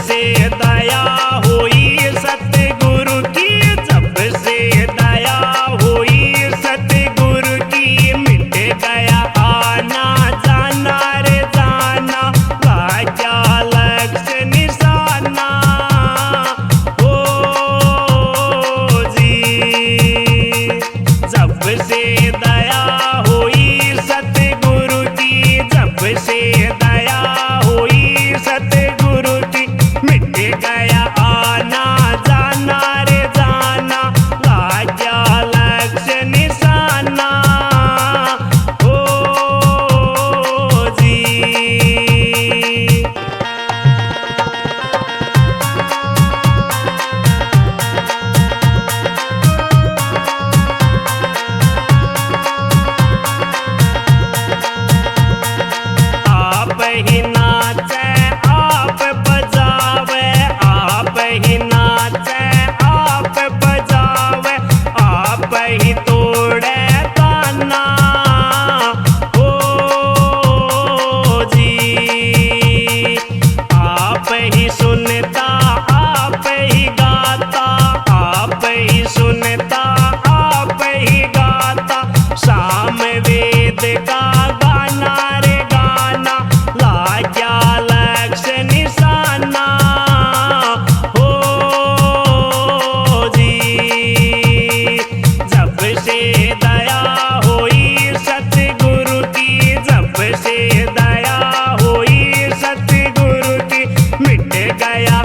से दया हुई सतगुरु की, जब से दया हुई सतगुरु की, मिट गया आना जाना रे जाना, क्या लक्ष्य निशाना हो जी। जब से दया हुई सतगुरु की, जब से दया हुई सतगुरु की, मिट गया आना जाना रे जाना, क्या लक्ष्य निशाना हो जी। आप ही नाचे आप बजावे, आप ही नाचे आप बजावे, आप ही तोड़े ताना हो जी। आप ही सुनता आप ही गाता, आप ही सुनता आप ही गाता, शाम वेद का गाना रे गाना, क्या लक्ष्य निशाना हो जी। जब से दया हुई सतगुरु की, जब से दया हुई सतगुरु की, मिट गया